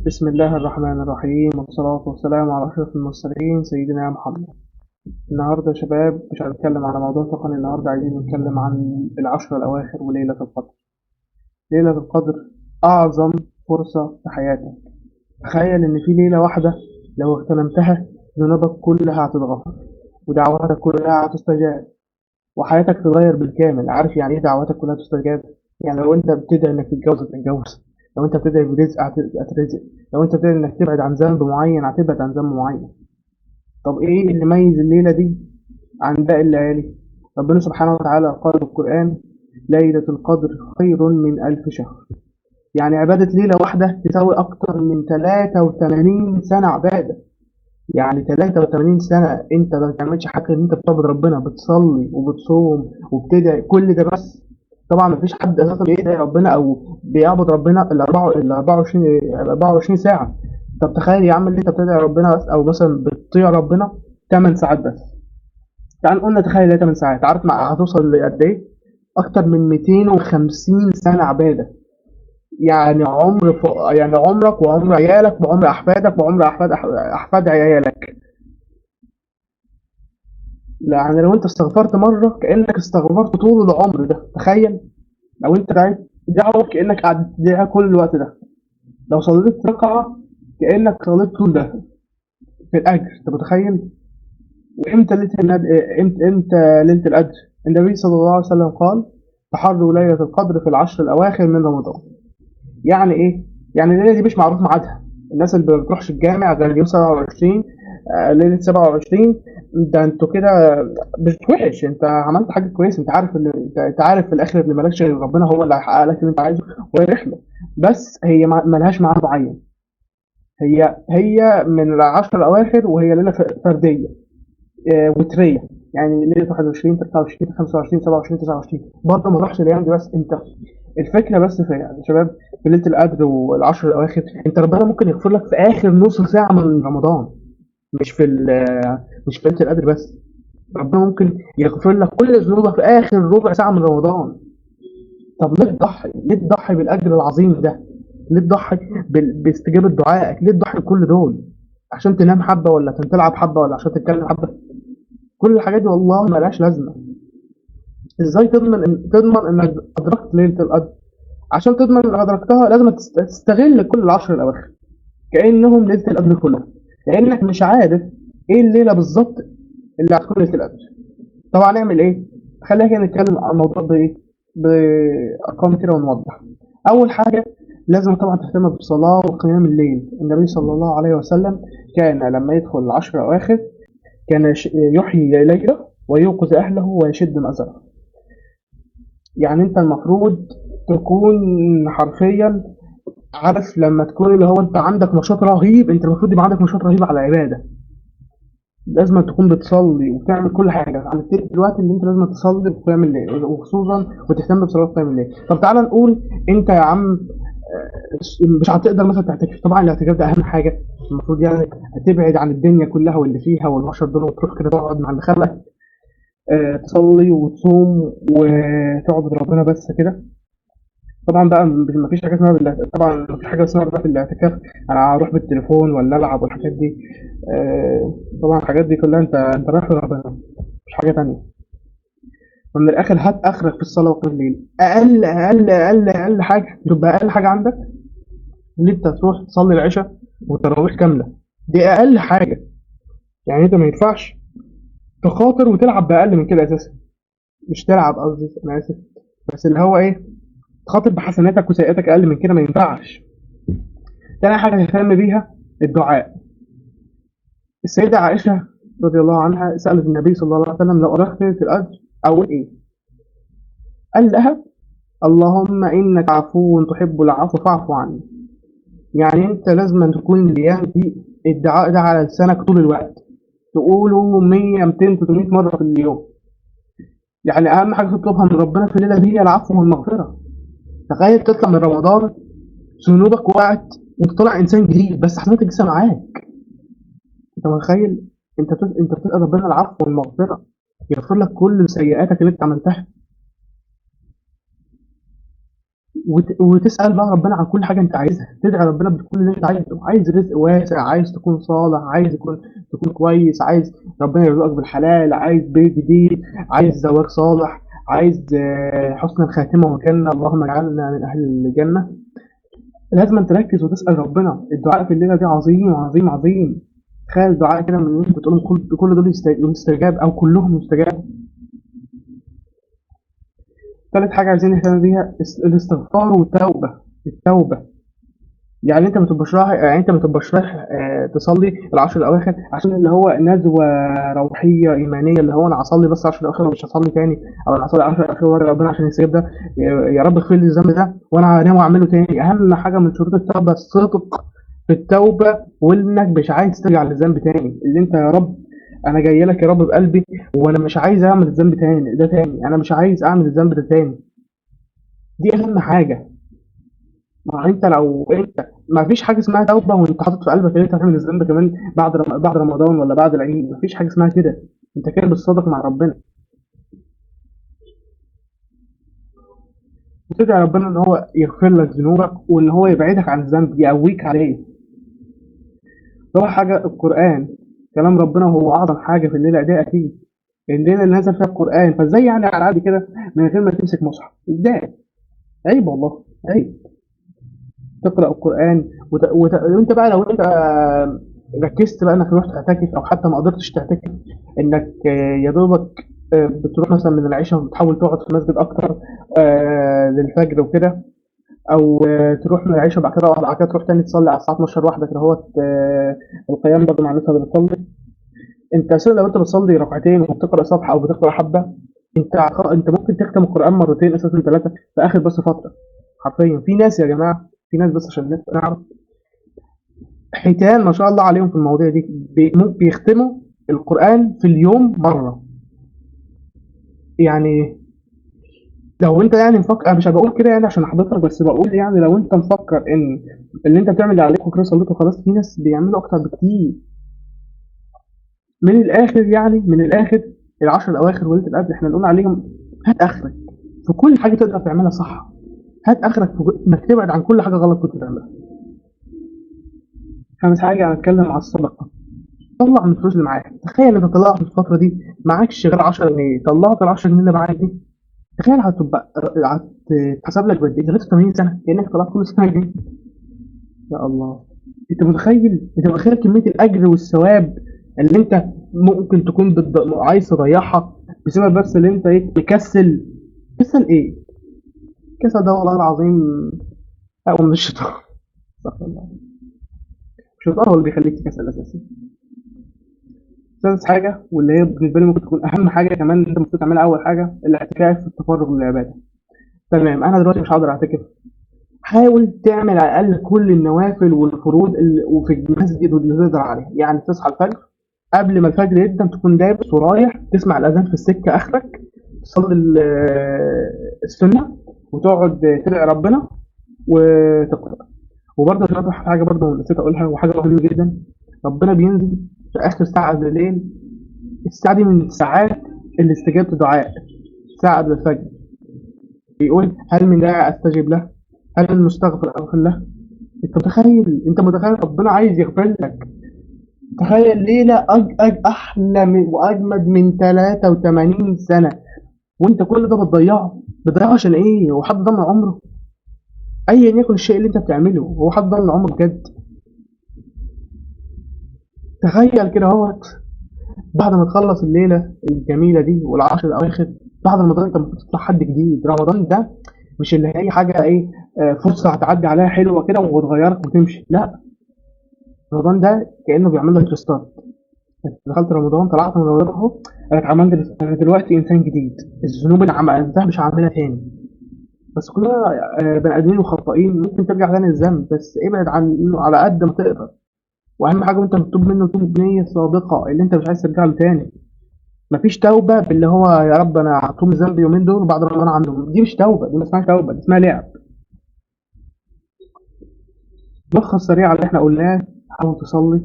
بسم الله الرحمن الرحيم، والصلاة والسلام على أشرف المرسلين سيدنا محمد. النهاردة يا شباب مش هنتكلم على موضوع تقني. النهاردة عايزين نتكلم عن العشر الأواخر وليلة القدر. ليلة القدر أعظم فرصة في حياتك. تخيل إن في ليلة واحدة لو اغتنمتها ذنوبك كلها هتتغفر، ودعواتك كلها هتستجاب، وحياتك تتغير بالكامل. عارف يعني إيه دعواتك كلها تستجاب؟ يعني لو أنت بتدعي إنك تتجوز هتتجوز، لو أنت بتدعي برزق هترزق، لو أنت بتدعي إنك تبعد عن ذنب معين هتبعد عن ذنب معين. طب إيه اللي يميز الليلة دي عن باقي الليالي؟ ربنا سبحانه وتعالى قال في القرآن: ليلة القدر خير من ألف شهر. يعني عبادة ليلة واحدة تساوي أكتر من 83 سنة عبادة. يعني 83 سنة أنت ما بتعملش حاجة، إن أنت بتعبد ربنا، بتصلي وبتصوم وبتدعي، كل ده بس. طبعا مفيش حد أساسا بيدعي ربنا أو بيعبد ربنا ال 24 ساعة. طب تخيل يا عم اللي أنت بتدعي ربنا بس، أو مثلا بتطيع ربنا 8 ساعات بس. تعال نقول تخيل هي 8 ساعات، عارف هتوصل لقد إيه؟ أكتر من 250 سنة عبادة. يعني يعني عمرك وعمر عيالك وعمر أحفادك وعمر أحفاد عيالك. يعني لو انت استغفرت مرة كأنك استغفرت طول العمر ده. تخيل لو انت دعيت دعوة كأنك قاعد تدعيها كل الوقت ده. لو صليت ركعة كأنك صليت طول ده في الأجر. انت متخيل؟ وامتى ليلة امتى ليلة القدر؟ النبي صلى الله عليه وسلم قال: تحروا ليلة القدر في العشر الأواخر من رمضان. يعني ايه؟ يعني الليله دي مش معروف ميعادها. الناس اللي ما بتروحش الجامع غير يوم 27، ليله 27. ده انتوا كده مش وحش، انت عملت حاجه كويسه. انت عارف ان انت عارف في الاخر ان مالكش غير ربنا، هو اللي هيحقق لك اللي انت عايزه، وهي رحله. بس هي ملهاش ميعاد معين. هي من العشر الاواخر، وهي ليله فرديه، وتريه. يعني ليله 21 23 25 27 29 برضه ما راحش الايام دي. بس انت الفكره بس في يعني شباب، في ليله القدر والعشر الاواخر انت ربنا ممكن يغفر لك في اخر نص ساعه من رمضان. مش في مش في ليله القدر بس. ربنا ممكن يغفر لك كل ذنوبك في اخر ربع ساعه من رمضان. طب ليه تضحي؟ ليه تضحي بالاجر العظيم ده؟ ليه تضحي باستجابه دعائك؟ ليه تضحي بكل دول؟ عشان تنام حبه، ولا عشان تلعب حبه، ولا عشان تتكلم حبه؟ كل الحاجات دي والله ملهاش لازمه. ازاي تضمن انك ادركت ليله القدر؟ عشان تضمن انك ادركتها لازم تستغل كل العشر الاواخر كانهم ليله القدر كلها، لانك مش عارف ايه الليله بالظبط اللي هتكون ليله القدر. طبعا نعمل ايه؟ خلينا كده نتكلم عن الموضوع بايه، بارقام كده ونوضح. اول حاجه لازم طبعا تهتم بالصلاه وقيام الليل. النبي صلى الله عليه وسلم كان لما يدخل العشر الاواخر كان يحيي ليله ويوقظ اهله ويشد مأزره. يعني انت المفروض تكون حرفيا عارف لما تكون اللي هو انت عندك نشاط رهيب، انت المفروض يبقى عندك نشاط رهيب على العباده. لازم تكون بتصلي وبتعمل كل حاجه. عرفت دلوقتي ان انت لازم تصلي وقيام الليل، وخصوصا وتهتم بصلاه قيام الليل. طب تعالى نقول انت يا عم مش هتقدر مثلا تعتكف. طبعا الاعتكاف ده اهم حاجه. المفروض يعني تبعد عن الدنيا كلها واللي فيها والبشر دول، وتروح كده تقعد مع اللي خلقك، تصلي وتصوم وتعبد ربنا بس كده. طبعا بقى ما فيش حاجه اسمها طبعا ما فيش حاجه اسمها بقى في الاعتكاف انا هروح بالتليفون ولا العب والحاجات دي. طبعا الحاجات دي كلها انت رايح لربنا، مش حاجه تانية. فمن الاخر هات اخرك في الصلاه وقيام الليل. اقل حاجه تبقى اقل حاجه عندك ان انت تروح تصلي العشاء والتراويح كامله. دي اقل حاجه. يعني انت ما ينفعش تخاطر وتلعب باقل من كده اساسا. مش تلعب قصدي، انا اسف. بس اللي هو ايه، تخاطر بحسناتك وسيئاتك اقل من كده ما ينفعش. تاني حاجه تهتم بيها الدعاء. السيدة عائشة رضي الله عنها سألت النبي صلى الله عليه وسلم: لو أردت ليلة القدر أقول إيه؟ قال لها: اللهم إنك عفو تحب العفو فاعف عني. يعني أنت لازم تكون الأيام دي الدعاء ده على لسانك طول الوقت، تقوله 100 200 300 مرة في اليوم. يعني أهم حاجة تطلبها من ربنا في الليلة دي هي العفو والمغفرة. تخيل تطلع من رمضان ذنوبك وقعت وتطلع إنسان جديد، بس حسناتك لسه معاك. أنت متخيل؟ أنت بتسأل ربنا العفو والمغفرة، يغفر لك كل سيئاتك اللي أنت عملتها. وتسأل بقى ربنا عن كل حاجة أنت عايزها، تدعي ربنا بكل اللي أنت عايزه، عايز رزق واسع، عايز تكون صالح، عايز تكون كويس، عايز ربنا يرزقك بالحلال، عايز بيت جديد، عايز زواج صالح، عايز حسن الخاتمة والجنة، اللهم اجعلنا من أهل الجنة. لازم تركز وتسأل ربنا. الدعاء في الليلة دي عظيم عظيم عظيم. تخيل دعاء كده من اللي انت بتقولهم كل دول يستجاب او كلهم يستجاب. ثالث حاجة عايزين نهتم بيها الاستغفار والتوبة. التوبة يعني انت ما تبقاش رايح تصلي العشر الاواخر عشان اللي هو نزوة روحية ايمانية، اللي هو انا هصلي بس 10 الاواخر ومش هصلي تاني، او انا هصلي 10 الاواخر ورا ربنا عشان يستجيب ده، يا رب اغفر لي الذنب ده وانا ناوي اعمله تاني. اهم حاجة من شروط التوبة الصدق في التوبة، وانك مش عايز ترجع للذنب تاني، اللي انت يا رب انا جاي لك يا رب بقلبي وانا مش عايز اعمل الذنب تاني، انا مش عايز اعمل الذنب ده تاني. دي اهم حاجة. ما انت لو انت ما فيش حاجه اسمها توبه وانت حاطط في قلبك ان انت هتعمل الذنب كمان بعد رمضان ولا بعد العيد، ما فيش حاجه اسمها كده. انت كده بالصدق مع ربنا، وتدعي ربنا ان هو يغفر لك ذنوبك وان هو يبعدك عن الذنب، يقويك عليه. رابع حاجه القران، كلام ربنا هو اعظم حاجه في الليله دي اكيد. الليله اللي نزل فيها القران، فازاي يعني على عادي كده من غير ما تمسك مصحف؟ ازاي؟ عيب والله، عيب. تقرأ القرآن وانت بقى لو انت ركزت بقى انك رحت تعتكف او حتى ما قدرتش تعتكف، انك يا دوبك بتروح مثلا من العشاء وتحاول تقعد في المسجد اكتر للفجر وكده، او تروح من العشاء بعد كده تروح تاني تصلي على الساعه 12 واحده كده اهوت القيام برضه مع الناس اللي بتصلي. انت اساسا لو انت بتصلي ركعتين وبتقرا صفحه او بتقرا حبه، انت ممكن تختم القران مرتين اساسا ثلاثه في اخر بس فتره. حرفيا في ناس يا جماعه، في ناس بس عشان نعرف، حيتان ما شاء الله عليهم في المواضيع دي، بيختموا القرآن في اليوم مرة. يعني لو انت يعني مفكر، انا مش بقول كده يعني عشان احبطك، بس بقول يعني لو انت مفكر ان اللي انت بتعمل اللي عليك وكده صليت وخلاص، في ناس بيعملوا اكتر بكتير. من الاخر يعني من الاخر، العشر الاواخر وليله القدر احنا نقول عليهم هات اخرك في كل حاجه تقدر تعملها صح. هات اخرك في انك تبعد عن كل حاجه غلط كنت بتعملها. خامس حاجه هنتكلم على الصدقه. طلع من الفلوس اللي معاك. تخيل انت طلعت في الفتره دي معكش غير 10 جنيه، طلعت ال 10 جنيه اللي معاك دي، تخيل هتتحسب لك بقد ايه؟ 83 سنه كانك طلعت كل سنه جنيه. يا الله. انت متخيل كميه الاجر والثواب اللي انت ممكن تكون عايز تضيعها بسبب بس اللي انت ايه مكسل. كسل ايه؟ كسل ده والله العظيم هو من الشيطان. استغفر الله. الشيطان هو اللي بيخليك تكسل اساسا. سادس حاجة واللي هي بالنسبة لي ممكن تكون أهم حاجة كمان أنت المفروض تعملها، أول حاجة الاعتكاف في التفرغ للعبادة. تمام، أنا دلوقتي مش هقدر أعتكف، حاول تعمل على الأقل كل النوافل والفروض اللي وفي المسجد واللي تقدر عليها. يعني تصحى الفجر، قبل ما الفجر يبدأ تكون لابس ورايح تسمع الأذان في السكة آخرك، تصلي السنة وتقعد تدعي ربنا وتقرأ. وبرضه عشان حاجة برضه نسيت أقولها وحاجة مهمة جدا، ربنا بينزل في آخر ساعة بالليل. الساعة دي من الساعات اللي استجابة الدعاء، ساعة قبل الفجر، بيقول هل من داعي أستجب له؟ هل المستغفر أغفر له؟ أنت متخيل ربنا عايز يغفر لك؟ تخيل ليلة أحلى وأجمد من 83 سنة وأنت كل ده بتضيعه عشان إيه؟ هو حد ضمن عمره؟ أيا يكن الشيء اللي أنت بتعمله، هو حد ضمن عمره بجد؟ تخيل كده اهوت، بعد ما تخلص الليلة الجميلة دي والعشر الأواخر بعد رمضان، أنت المفروض تطلع حد جديد. رمضان ده مش اللي هي حاجة إيه فرصة هتعدي عليها حلوة كده وتغيرك وتمشي، لا. رمضان ده كأنه بيعمل لك ريستارت. دخلت رمضان، طلعت من رمضان أهو، أنا اتعملت أنا دلوقتي إنسان جديد، الذنوب اللي عملتها مش هعملها تاني. بس كلنا بني آدمين وخطائين، ممكن ترجع تاني الذنب بس ابعد عنه على قد ما تقدر. وأهم حاجة وأنت بتتوب منه توب بنية صادقة اللي أنت مش عايز ترجع له تاني. مفيش توبة باللي هو يا رب أنا هتوب الذنب يومين دول وبعد رمضان عنهم، دي مش توبة، دي ما اسمهاش توبة، دي اسمها لعب. ملخص سريع على اللي احنا قلناه، حاول تصلي،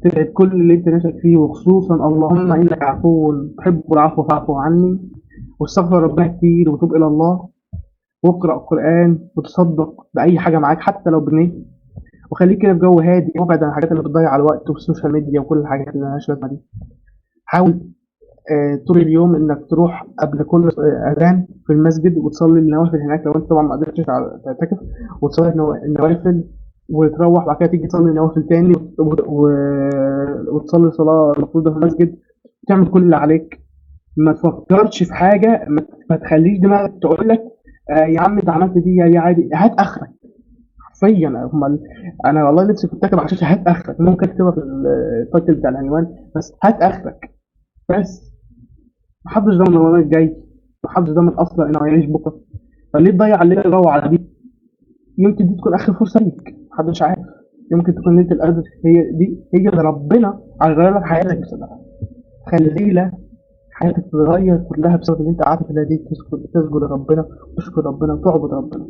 تدعي بكل اللي انت نفسك فيه، وخصوصا اللهم انك عفو تحب العفو فاعف عني، واستغفر ربنا كتير وتوب الى الله. واقرأ قرآن وتصدق بأي حاجة معاك حتى لو بجنيه، وخليك كده في جو هادي وابعد عن الحاجات اللي بتضيع الوقت والسوشيال ميديا وكل الحاجات اللي مالهاش لازمة دي. حاول طول اليوم إنك تروح قبل كل أذان في المسجد وتصلي النوافل هناك لو أنت طبعا ما قدرتش تعتكف، وتصلي النوافل وتروح بعد كده تيجي تصلي النوافل تاني وتصلي صلاة المفروضة في المسجد، تعمل كل اللي عليك. ما تفكرش في حاجة، ما تخليش دماغك تقول لك يا عم انت عملت دي يا عادي، هات اخرك. حرفيا انا والله نفسي كنت اكتب على الشاشه هات اخرك، ممكن اكتبها في التايتل بتاع العنوان، بس هات اخرك بس. محدش ضامن رمضان الجاي، محدش ضامن اصلا انه هيعيش بكره، فليه تضيع الليله الروعه على دي؟ يمكن دي تكون اخر فرصه ليك، محدش عارف. يمكن تكون ليله القدر هي اللي ربنا هيغير لك حياتك بسببها. خلي ليله حياتك تتغير كلها بسبب ان انت قعدت في الليله دي تسجد لربنا وتشكر ربنا وتعبد ربنا.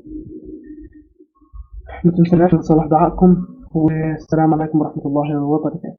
ما تنسوناش من صلاح دعائكم، والسلام عليكم ورحمه الله وبركاته.